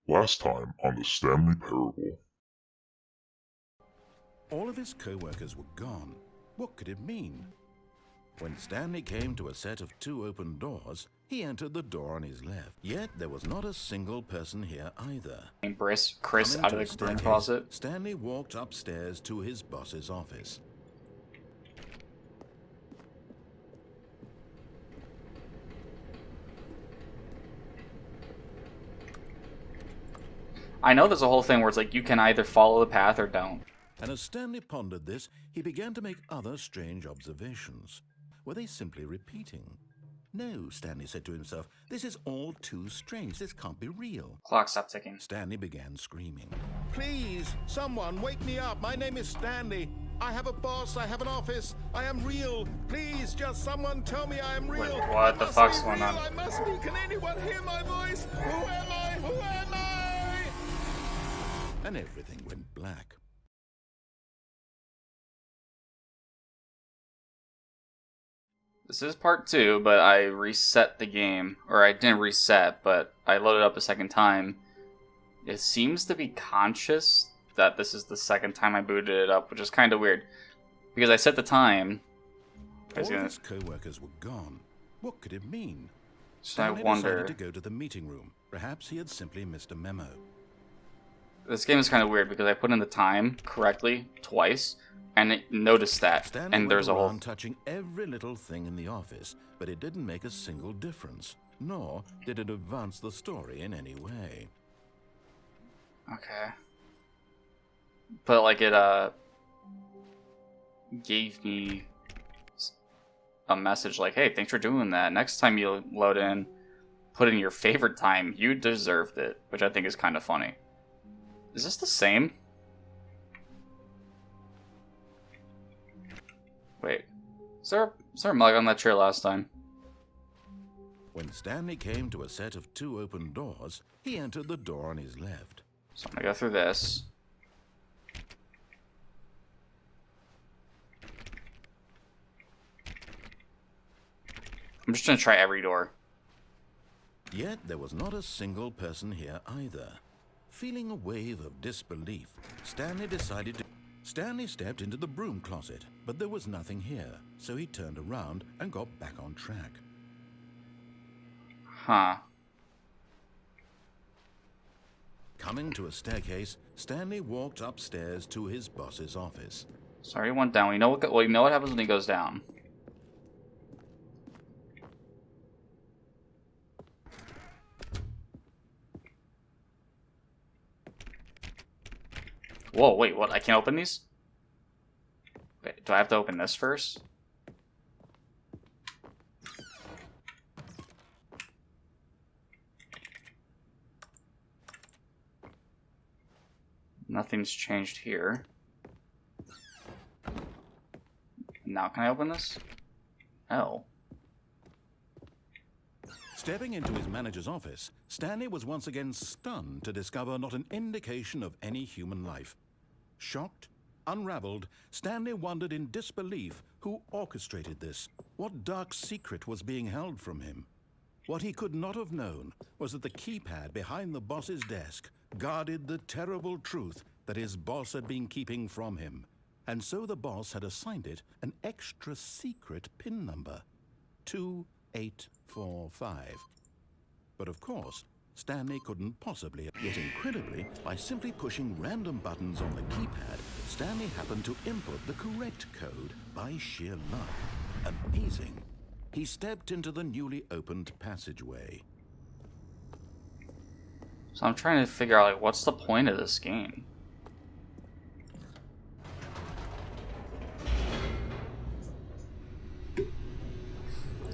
Last time on the Stanley Parable. All of his co-workers were gone. What could it mean? When Stanley came to a set of 2 open doors, he entered the door on his left. Yet there was not a single person here either. Chris Coming out to of a the broom staircase, closet. Stanley walked upstairs to his boss's office. I know there's a whole thing where it's like you can either follow the path or don't. And as Stanley pondered this, he began to make other strange observations. Were they simply repeating? No, Stanley said to himself, this is all too strange. This can't be real. Clock stopped ticking. Stanley began screaming. Please, someone wake me up. My name is Stanley. I have a boss. I have an office. I am real. Please, just someone tell me I am real. Wait, what the fuck's going on? I must be. Can anyone hear my voice? Who am I? Who am I? And everything went black. This is part 2, but I reset the game. Or I didn't reset, but I loaded up a second time. It seems to be conscious that this is the second time I booted it up, which is kind of weird. Because I set the time. All of his co-workers were gone. What could it mean? So I Stanley wonder. decided to go to the meeting room. Perhaps he had simply missed a memo. This game is kind of weird because I put in the time correctly twice, and it noticed that. Stanley And there's a went whole. around touching every little thing in the office, but it didn't make a single difference. Nor did it advance the story in any way. Okay. But like it gave me a message like, hey, thanks for doing that. Next time you load in, put in your favorite time. You deserved it, which I think is kind of funny. Is this the same? Wait. Is there a mug on that chair last time? When Stanley came to a set of 2 open doors, he entered the door on his left. So I'm gonna go through this. I'm just gonna try every door. Yet there was not a single person here either. Feeling a wave of disbelief, Stanley stepped into the broom closet, but there was nothing here, so he turned around and got back on track. Huh. Coming to a staircase, Stanley walked upstairs to his boss's office. Sorry, he went down. We know what happens when he goes down. Whoa, wait, what? I can't open these? Wait, do I have to open this first? Nothing's changed here. Now can I open this? Oh. Stepping into his manager's office, Stanley was once again stunned to discover not an indication of any human life. Shocked, unraveled, Stanley wondered in disbelief who orchestrated this. What dark secret was being held from him? What he could not have known was that the keypad behind the boss's desk guarded the terrible truth that his boss had been keeping from him. And so the boss had assigned it an extra secret PIN number, 2845. But of course, Stanley couldn't possibly. Yet incredibly, by simply pushing random buttons on the keypad, Stanley happened to input the correct code by sheer luck. Amazing. He stepped into the newly opened passageway. So I'm trying to figure out, like, what's the point of this game?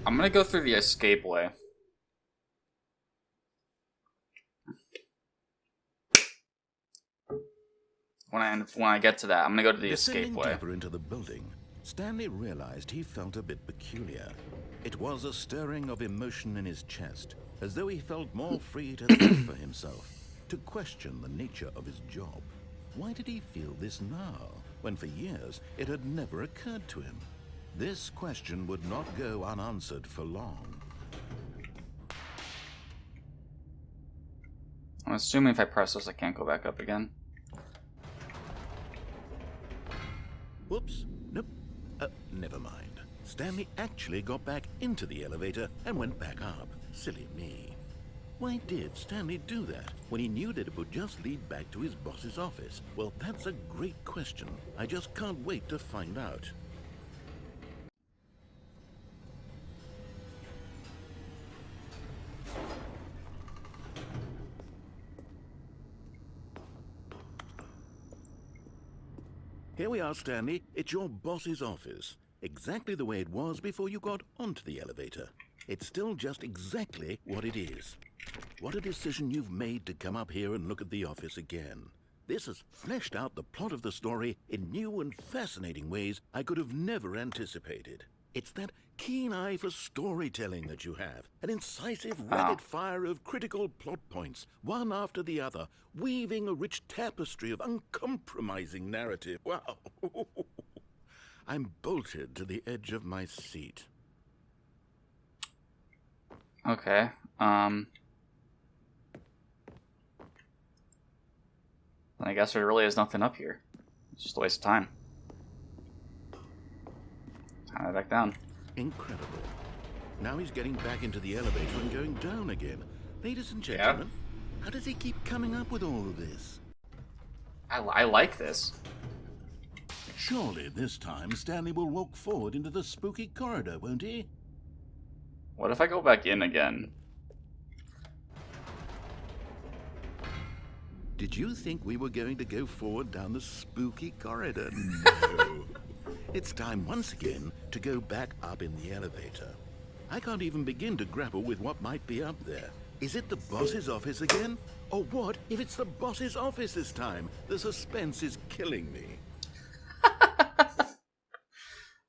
I'm gonna go through the escape way. When I get to that, I'm gonna go to the escape Descending way. deeper into the building, Stanley realized he felt a bit peculiar. It was a stirring of emotion in his chest, as though he felt more free to think for himself, to question the nature of his job. Why did he feel this now, when for years it had never occurred to him? This question would not go unanswered for long. I'm assuming if I press this, I can't go back up again. Whoops. Nope. Never mind. Stanley actually got back into the elevator and went back up. Silly me. Why did Stanley do that when he knew that it would just lead back to his boss's office? Well, that's a great question. I just can't wait to find out. Here we are, Stanley. It's your boss's office. Exactly the way it was before you got onto the elevator. It's still just exactly what it is. What a decision you've made to come up here and look at the office again. This has fleshed out the plot of the story in new and fascinating ways I could have never anticipated. It's that keen eye for storytelling that you have, an incisive rapid fire of critical plot points, one after the other, weaving a rich tapestry of uncompromising narrative. Wow! I'm bolted to the edge of my seat. Okay, I guess there really is nothing up here. It's just a waste of time. Back down. Incredible. Now he's getting back into the elevator and going down again. Ladies and gentlemen, how does he keep coming up with all of this? I like this. Surely this time Stanley will walk forward into the spooky corridor, won't he? What if I go back in again? Did you think we were going to go forward down the spooky corridor? No. It's time once again to go back up in the elevator. I can't even begin to grapple with what might be up there. Is it the boss's office again? Or what if it's the boss's office this time? The suspense is killing me.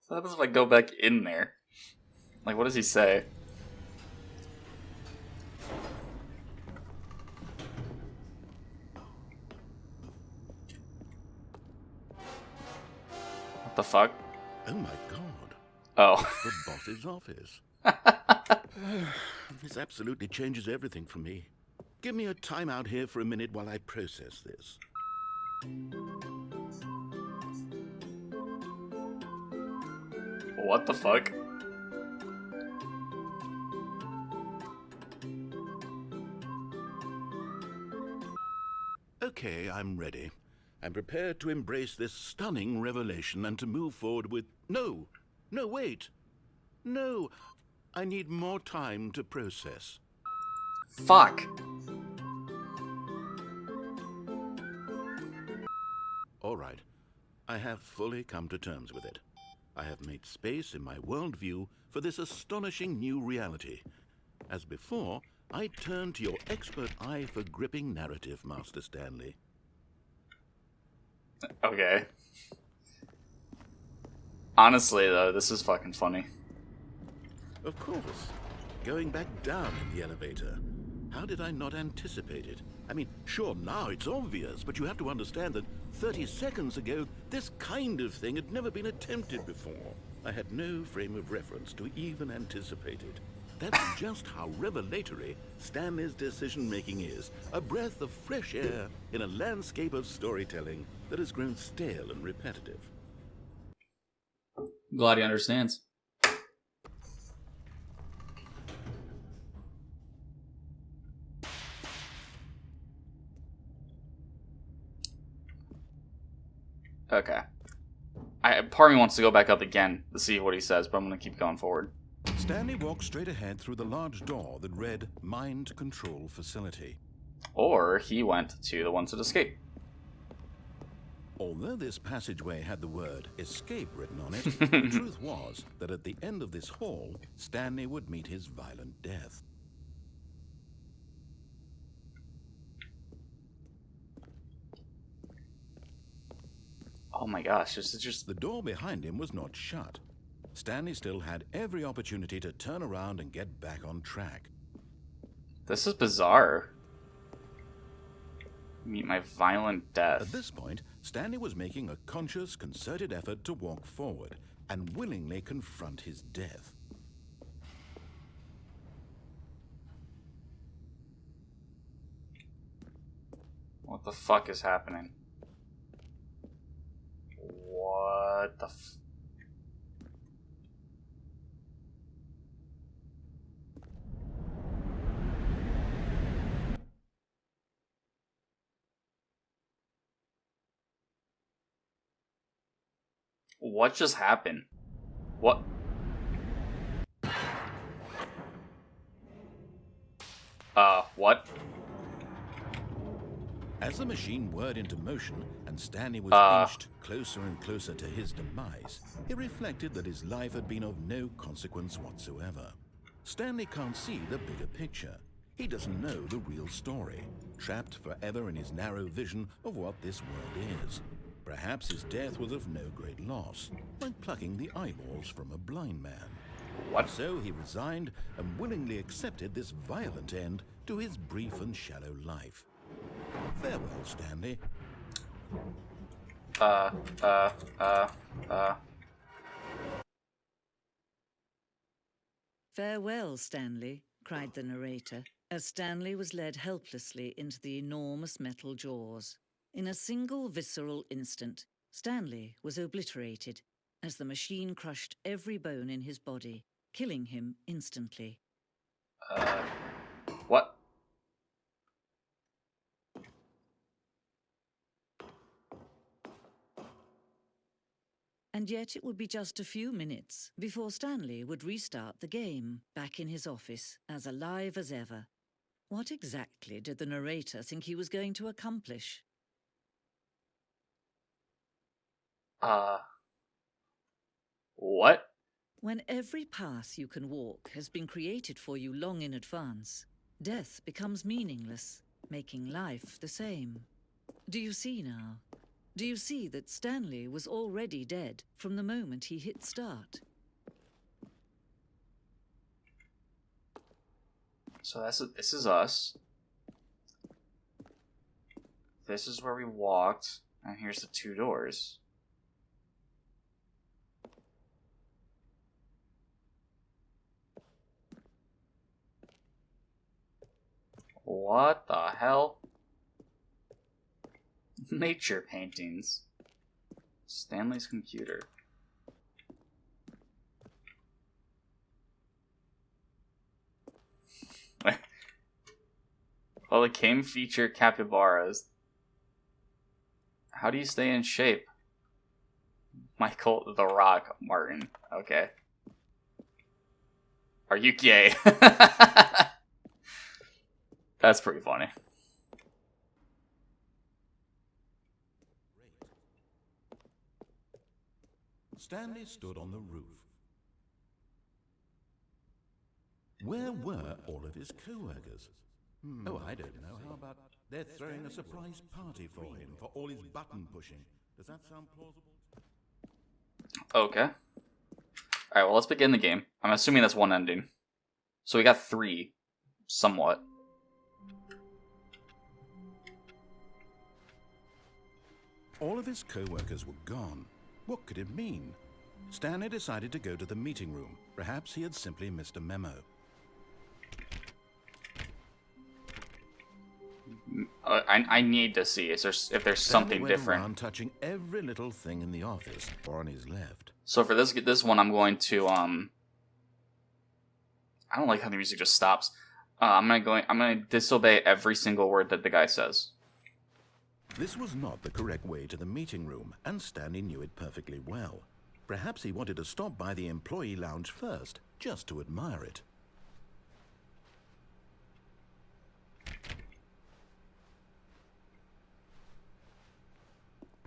What happens if I go back in there? Like, what does he say? What the fuck? Oh my god. Oh. The boss's office. This absolutely changes everything for me. Give me a timeout here for a minute while I process this. What the fuck? Okay, I'm ready. I'm prepared to embrace this stunning revelation and to move forward with... No! No, wait! No! I need more time to process. Fuck! All right. I have fully come to terms with it. I have made space in my worldview for this astonishing new reality. As before, I turn to your expert eye for gripping narrative, Master Stanley. Okay. Honestly, though, this is fucking funny. Of course. Going back down in the elevator. How did I not anticipate it? I mean, sure, now it's obvious, but you have to understand that 30 seconds ago, this kind of thing had never been attempted before. I had no frame of reference to even anticipate it. That's just how revelatory Stanley's decision-making is. A breath of fresh air in a landscape of storytelling that has grown stale and repetitive. Glad he understands. Okay. Part of me wants to go back up again to see what he says, but I'm going to keep going forward. Stanley walked straight ahead through the large door that read Mind Control Facility. Or he went to the ones that escape. Although this passageway had the word escape written on it, the truth was that at the end of this hall, Stanley would meet his violent death. Oh my gosh, this is just... The door behind him was not shut. Stanley still had every opportunity to turn around and get back on track. This is bizarre. Meet my violent death. At this point, Stanley was making a conscious, concerted effort to walk forward and willingly confront his death. What the fuck is happening? What the f... What just happened? What? What? As the machine whirred into motion and Stanley was inched closer and closer to his demise, he reflected that his life had been of no consequence whatsoever. Stanley can't see the bigger picture. He doesn't know the real story, trapped forever in his narrow vision of what this world is. Perhaps his death was of no great loss, like plucking the eyeballs from a blind man. What? So he resigned and willingly accepted this violent end to his brief and shallow life. Farewell, Stanley. Farewell, Stanley, cried the narrator, as Stanley was led helplessly into the enormous metal jaws. In a single visceral instant, Stanley was obliterated as the machine crushed every bone in his body, killing him instantly. What? And yet it would be just a few minutes before Stanley would restart the game, back in his office, as alive as ever. What exactly did the narrator think he was going to accomplish? What? When every path you can walk has been created for you long in advance, death becomes meaningless, making life the same. Do you see now? Do you see that Stanley was already dead from the moment he hit start? So this is us. This is where we walked, and here's the two doors. What the hell? Nature paintings. Stanley's computer. Well, the game feature capybaras. How do you stay in shape? Michael the Rock Martin. Okay. Are you gay? That's pretty funny. Stanley stood on the roof. Where were all of his co-workers? Oh, I don't know. How about they're throwing a surprise party for him for all his button pushing? Does that sound plausible? Okay. Alright, well, let's begin the game. I'm assuming that's one ending. So we got 3, somewhat. All of his co-workers were gone. What could it mean? Stanley decided to go to the meeting room. Perhaps he had simply missed a memo. I need to see if there's something went different. Around touching every little thing in the office or on his left. So for this one, I'm going to I don't like how the music just stops. I'm gonna disobey every single word that the guy says. This was not the correct way to the meeting room, and Stanley knew it perfectly well. Perhaps he wanted to stop by the employee lounge first, just to admire it.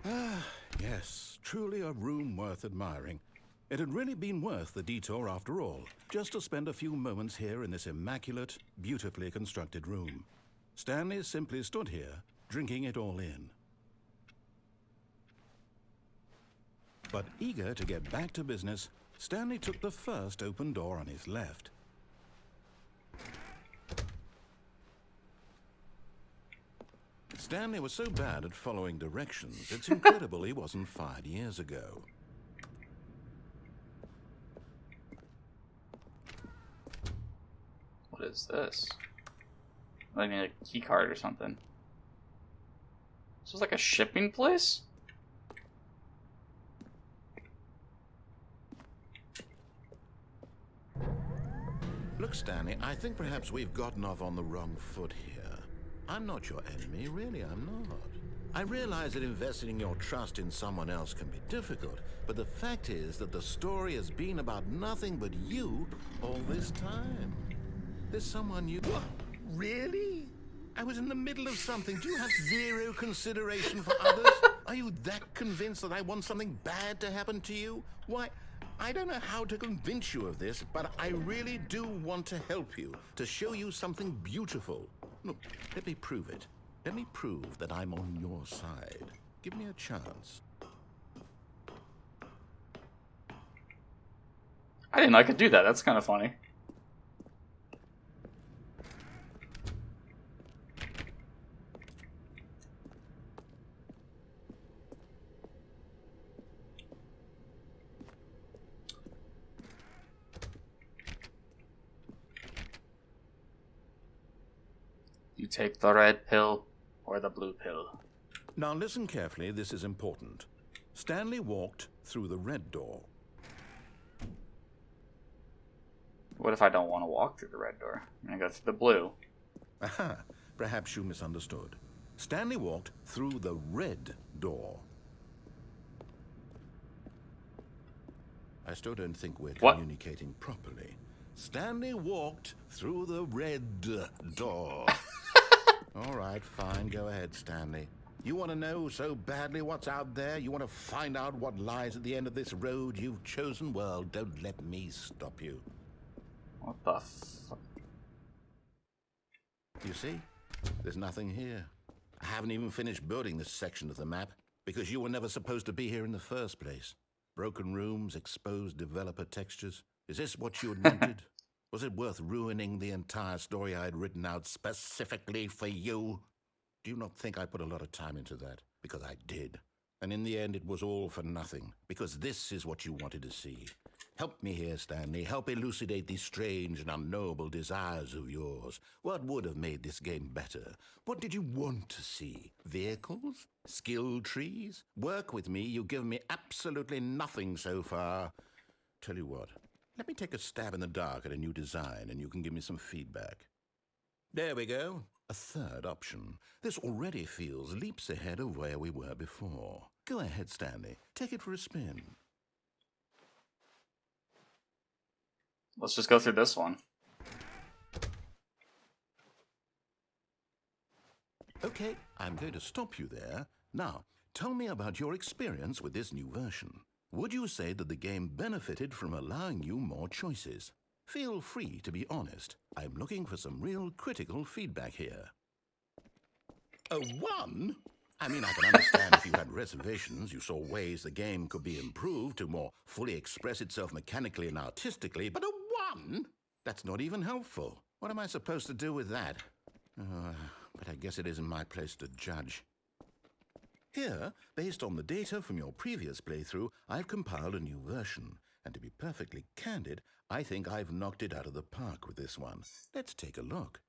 Ah, yes, truly a room worth admiring. It had really been worth the detour after all, just to spend a few moments here in this immaculate, beautifully constructed room. Stanley simply stood here, drinking it all in. But eager to get back to business, Stanley took the first open door on his left. Stanley was so bad at following directions, it's incredible he wasn't fired years ago. What is this? I need a key card or something. This is like a shipping place? Look, Stanley, I think perhaps we've gotten off on the wrong foot here. I'm not your enemy, really, I'm not. I realize that investing your trust in someone else can be difficult, but the fact is that the story has been about nothing but you all this time. There's someone you... What? Really? I was in the middle of something. Do you have zero consideration for others? Are you that convinced that I want something bad to happen to you? Why, I don't know how to convince you of this, but I really do want to help you, to show you something beautiful. Look, let me prove it. Let me prove that I'm on your side. Give me a chance. I didn't know I could do that. That's kind of funny. You take the red pill or the blue pill. Now listen carefully, this is important. Stanley walked through the red door. What if I don't want to walk through the red door? I'm gonna go through the blue. Aha, perhaps you misunderstood. Stanley walked through the red door. I still don't think we're communicating properly. Stanley walked through the red door. All right, fine. Go ahead, Stanley. You want to know so badly what's out there? You want to find out what lies at the end of this road you've chosen? Well, don't let me stop you. What the fuck? You see? There's nothing here. I haven't even finished building this section of the map because you were never supposed to be here in the first place. Broken rooms, exposed developer textures. Is this what you had wanted? Was it worth ruining the entire story I had written out specifically for you? Do you not think I put a lot of time into that? Because I did. And in the end, it was all for nothing. Because this is what you wanted to see. Help me here, Stanley. Help elucidate these strange and unknowable desires of yours. What would have made this game better? What did you want to see? Vehicles? Skill trees? Work with me. You've given me absolutely nothing so far. Tell you what. Let me take a stab in the dark at a new design, and you can give me some feedback. There we go. A third option. This already feels leaps ahead of where we were before. Go ahead, Stanley. Take it for a spin. Let's just go through this one. Okay, I'm going to stop you there. Now, tell me about your experience with this new version. Would you say that the game benefited from allowing you more choices? Feel free to be honest. I'm looking for some real critical feedback here. A 1? I mean, I can understand if you had reservations, you saw ways the game could be improved to more fully express itself mechanically and artistically, but a 1? That's not even helpful. What am I supposed to do with that? But I guess it isn't my place to judge. Here, based on the data from your previous playthrough, I've compiled a new version. And to be perfectly candid, I think I've knocked it out of the park with this one. Let's take a look.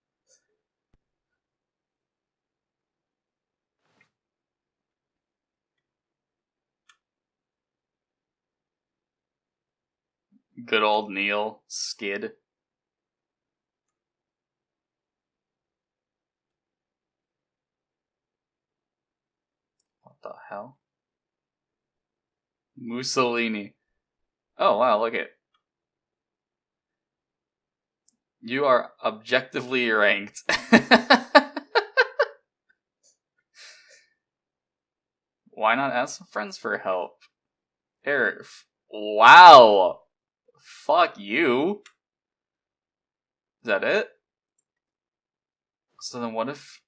Good old Neil Skid. What the hell? Mussolini. Oh wow, look at. You are objectively ranked. Why not ask some friends for help? Here. Wow. Fuck you. Is that it? So then what if...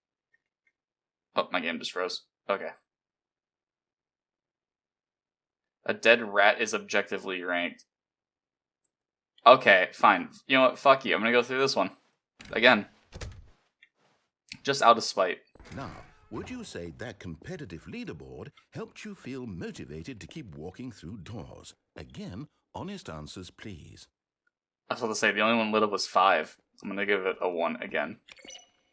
Oh, my game just froze. Okay. A dead rat is objectively ranked. Okay, fine. You know what? Fuck you. I'm gonna go through this one. Again. Just out of spite. Now, would you say that competitive leaderboard helped you feel motivated to keep walking through doors? Again, honest answers, please. I was about to say, the only one lit up was 5. So I'm gonna give it a 1 again.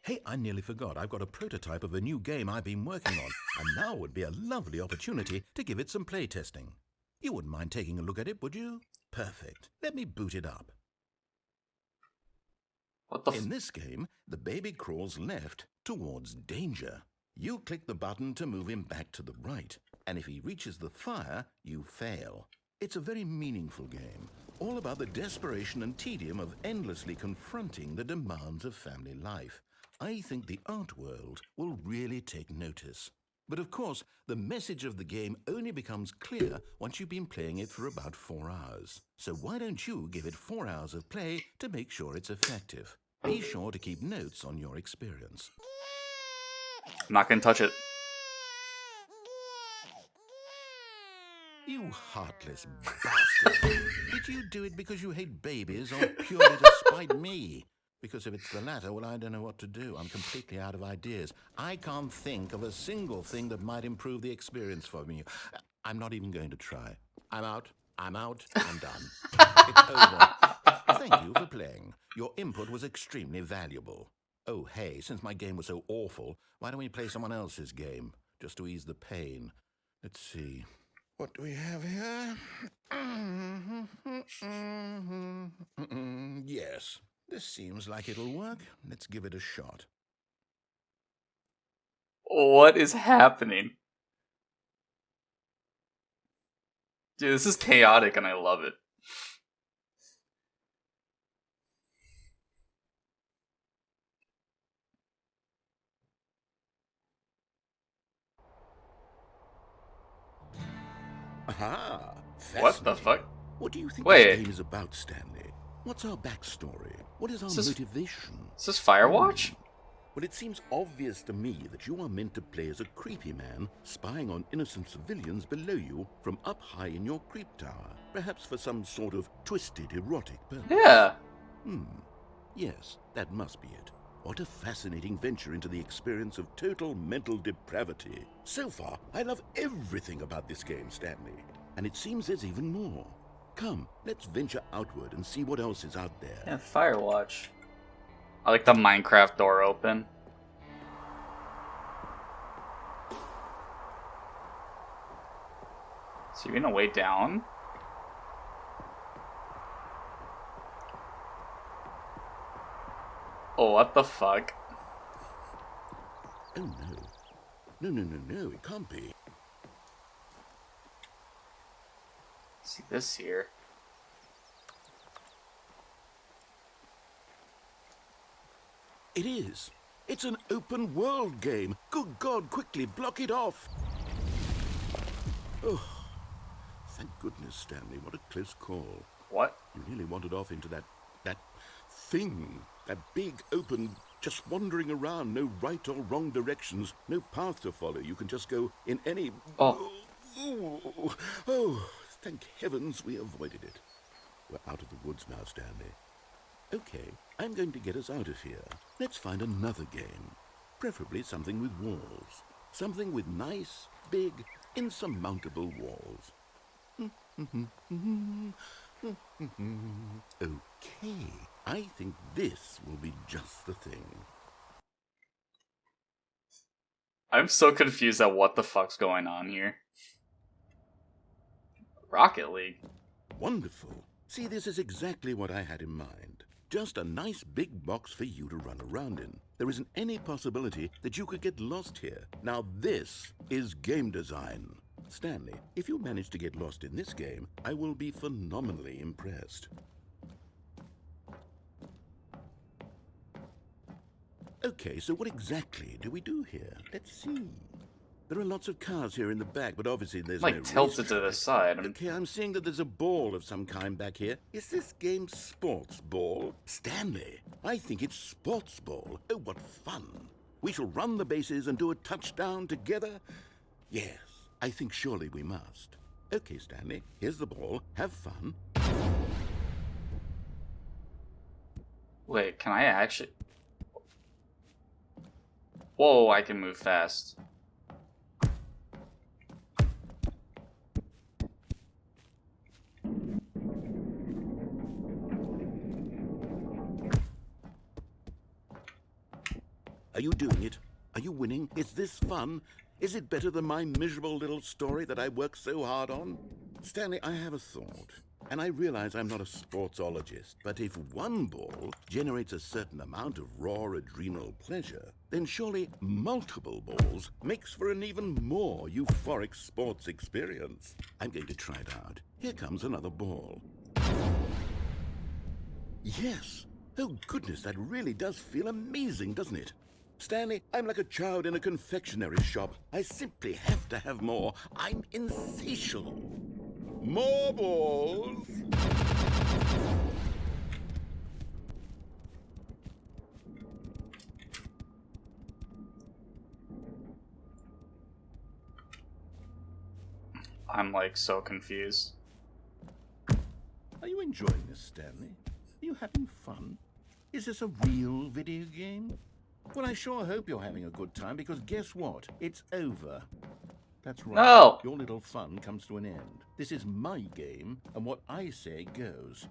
Hey, I nearly forgot. I've got a prototype of a new game I've been working on, and now would be a lovely opportunity to give it some playtesting. You wouldn't mind taking a look at it, would you? Perfect. Let me boot it up. What the In this game, the baby crawls left towards danger. You click the button to move him back to the right, and if he reaches the fire, you fail. It's a very meaningful game, all about the desperation and tedium of endlessly confronting the demands of family life. I think the art world will really take notice. But of course, the message of the game only becomes clear once you've been playing it for about 4 hours. So why don't you give it 4 hours of play to make sure it's effective? Be sure to keep notes on your experience. I'm not gonna touch it. You heartless bastard. Did you do it because you hate babies or purely to spite me? Because if it's the latter, well, I don't know what to do. I'm completely out of ideas. I can't think of a single thing that might improve the experience for me. I'm not even going to try. I'm out. I'm done. It's over. Thank you for playing. Your input was extremely valuable. Oh, hey, since my game was so awful, why don't we play someone else's game, just to ease the pain? Let's see. What do we have here? Yes, this seems like it'll work. Let's give it a shot. What is happening? Dude, this is chaotic and I love it. Aha! What the fuck? What do you think Wait. this game is about, Stanley? What's our backstory? What is our motivation? Is this Firewatch? Well, it seems obvious to me that you are meant to play as a creepy man spying on innocent civilians below you from up high in your creep tower, perhaps for some sort of twisted erotic purpose. Yeah. Yes, that must be it. What a fascinating venture into the experience of total mental depravity. So far, I love everything about this game, Stanley. And it seems there's even more. Come, let's venture outward and see what else is out there. Yeah, Firewatch. I like the Minecraft door open. So you're gonna way down? Oh, what the fuck? Oh no. No, it can't be. See this here. It is. It's an open world game. Good God, quickly block it off. Oh, thank goodness, Stanley. What a close call. What? You nearly wandered off into that thing. That big, open, just wandering around. No right or wrong directions. No path to follow. You can just go in any... Oh, thank heavens we avoided it. We're out of the woods now, Stanley. Okay, I'm going to get us out of here. Let's find another game. Preferably something with walls. Something with nice, big, insurmountable walls. Okay, I think this will be just the thing. I'm so confused at what the fuck's going on here. Rocket League. Wonderful. See, this is exactly what I had in mind. Just a nice big box for you to run around in. There isn't any possibility that you could get lost here. Now this is game design. Stanley, if you manage to get lost in this game, I will be phenomenally impressed. Okay, so what exactly do we do here? Let's see. There are lots of cars here in the back, but obviously there's Like no tilted to the racetrack. side. Okay, I'm seeing that there's a ball of some kind back here. Is this game sports ball? Stanley, I think it's sports ball. Oh, what fun. We shall run the bases and do a touchdown together? Yes, I think surely we must. Okay, Stanley, here's the ball. Have fun. Wait, can I actually... Whoa, I can move fast. Are you doing it? Are you winning? Is this fun? Is it better than my miserable little story that I worked so hard on? Stanley, I have a thought. And I realize I'm not a sportsologist, but if one ball generates a certain amount of raw adrenal pleasure, then surely multiple balls makes for an even more euphoric sports experience. I'm going to try it out. Here comes another ball. Yes! Oh goodness, that really does feel amazing, doesn't it? Stanley, I'm like a child in a confectionery shop. I simply have to have more. I'm insatiable. More balls! I'm like so confused. Are you enjoying this, Stanley? Are you having fun? Is this a real video game? Well, I sure hope you're having a good time, because guess what? It's over. That's right. No! Your little fun comes to an end. This is my game, and what I say goes.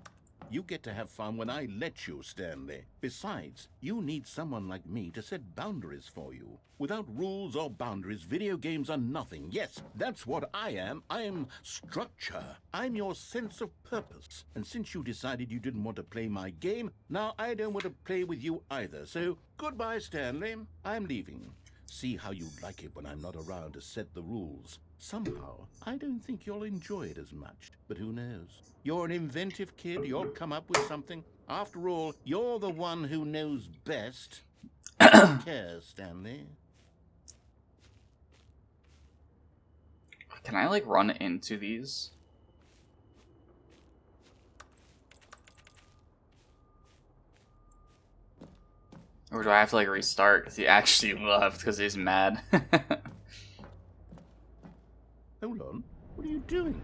You get to have fun when I let you, Stanley. Besides, you need someone like me to set boundaries for you. Without rules or boundaries, video games are nothing. Yes, that's what I am. I'm structure. I'm your sense of purpose. And since you decided you didn't want to play my game, now I don't want to play with you either. So, goodbye, Stanley. I'm leaving. See how you like it when I'm not around to set the rules. Somehow, I don't think you'll enjoy it as much. But who knows? You're an inventive kid. You'll come up with something. After all, you're the one who knows best. Take care, Stanley. Can I like run into these? Or do I have to like restart because he actually left because he's mad? Hold on. What are you doing?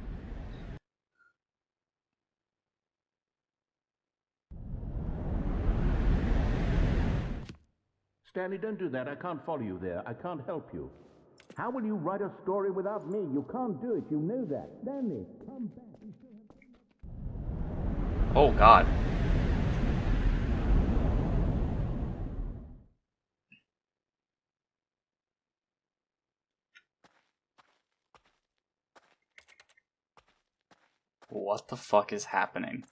Stanley, don't do that. I can't follow you there. I can't help you. How will you write a story without me? You can't do it. You know that. Stanley, come back. Oh god. What the fuck is happening?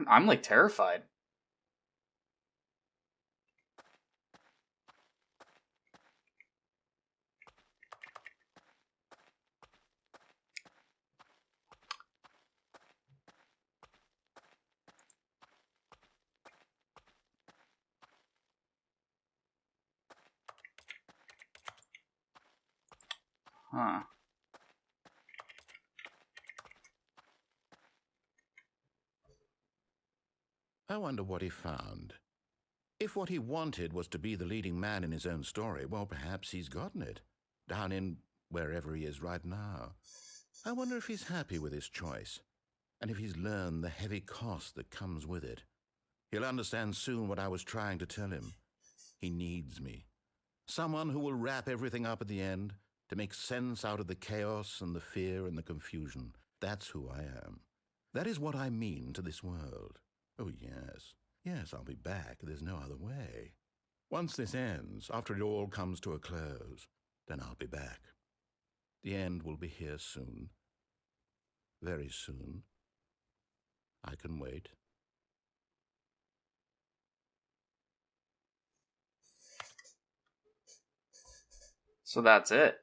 I'm like terrified. Huh. I wonder what he found. If what he wanted was to be the leading man in his own story, well, perhaps he's gotten it. Down in wherever he is right now. I wonder if he's happy with his choice, and if he's learned the heavy cost that comes with it. He'll understand soon what I was trying to tell him. He needs me. Someone who will wrap everything up at the end, to make sense out of the chaos and the fear and the confusion. That's who I am. That is what I mean to this world. Oh, yes. Yes, I'll be back. There's no other way. Once this ends, after it all comes to a close, then I'll be back. The end will be here soon. Very soon. I can wait. So that's it.